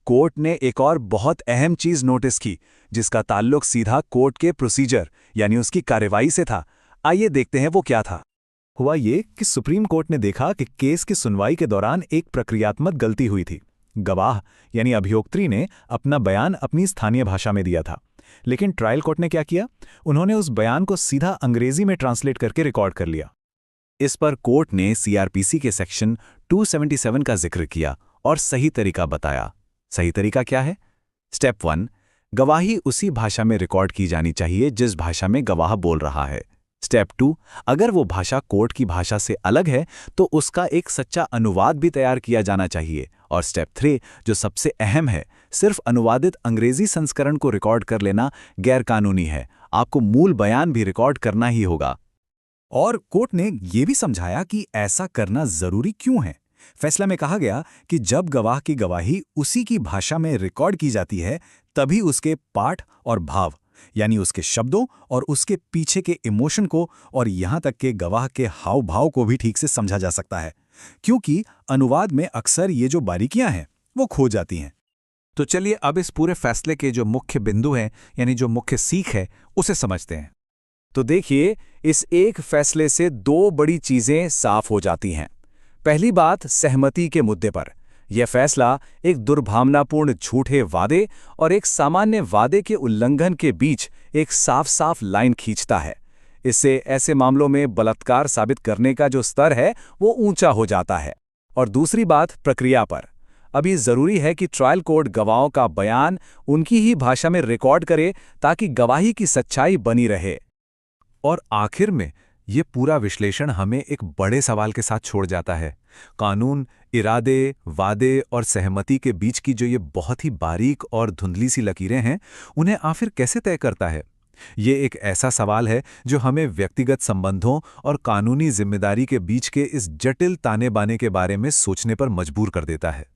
Court ने एक और बहुत अहम चीज नोटिस की, जिसका ताल्लुक सीधा कोर्ट के प्रोसीजर यानी उसकी कार्रवाई से था। आइए देखते हैं वो क्या था। हुआ ये कि सुप्रीम कोर्ट ने देखा कि केस की सुनवाई के दौरान एक प्रक्रियात्मक गलती हुई थी। गवाह यानी अभियोक्त्री ने अपना बयान अपनी स्थानीय भाषा में दिया था, लेकिन ट्रायल कोर्ट ने क्या किया, उन्होंने उस बयान को सीधा अंग्रेजी में ट्रांसलेट करके रिकॉर्ड कर लिया। इस पर कोर्ट ने सीआरपीसी के सेक्शन 277 का जिक्र किया और सही तरीका बताया। सही तरीका क्या है? स्टेप 1, गवाही उसी भाषा में रिकॉर्ड की जानी चाहिए जिस भाषा में गवाह बोल रहा है। स्टेप 2, अगर वो भाषा कोर्ट की भाषा से अलग है तो उसका एक सच्चा अनुवाद भी तैयार किया जाना चाहिए। और स्टेप 3, जो सबसे अहम है, सिर्फ अनुवादित अंग्रेजी संस्करण को रिकॉर्ड कर लेना गैरकानूनी है। आपको मूल बयान भी रिकॉर्ड करना ही होगा। और कोर्ट ने यह भी समझाया कि ऐसा करना जरूरी क्यों है। फैसला में कहा गया कि जब गवाह की गवाही उसी की भाषा में रिकॉर्ड की जाती है, तभी उसके पाठ और भाव यानी उसके शब्दों और उसके पीछे के इमोशन को और यहां तक के गवाह के हाव भाव को भी ठीक से समझा जा सकता है, क्योंकि अनुवाद में अक्सर ये जो बारीकियां हैं वो खो जाती हैं। तो चलिए अब इस पूरे फैसले के जो मुख्य बिंदु हैं यानी जो मुख्य सीख है उसे समझते हैं। तो देखिए, इस एक फैसले से दो बड़ी चीजें साफ हो जाती हैं। पहली बात, सहमति के मुद्दे पर यह फैसला एक दुर्भावनापूर्ण झूठे वादे और एक सामान्य वादे के उल्लंघन के बीच एक साफ-साफ लाइन खींचता है। इससे ऐसे मामलों में बलात्कार साबित करने का जो स्तर है वो ऊंचा हो जाता है। और दूसरी बात, प्रक्रिया पर अभी जरूरी है कि ट्रायल कोर्ट गवाहों का बयान उनकी ही भाषा में रिकॉर्ड करे ताकि गवाही की सच्चाई बनी रहे। और आखिर में ये पूरा विश्लेषण हमें एक बड़े सवाल के साथ छोड़ जाता है। कानून इरादे, वादे और सहमति के बीच की जो ये बहुत ही बारीक और धुंधली सी लकीरें हैं, उन्हें आखिर कैसे तय करता है? ये एक ऐसा सवाल है जो हमें व्यक्तिगत संबंधों और कानूनी जिम्मेदारी के बीच के इस जटिल ताने बाने के बारे में सोचने पर मजबूर कर देता है।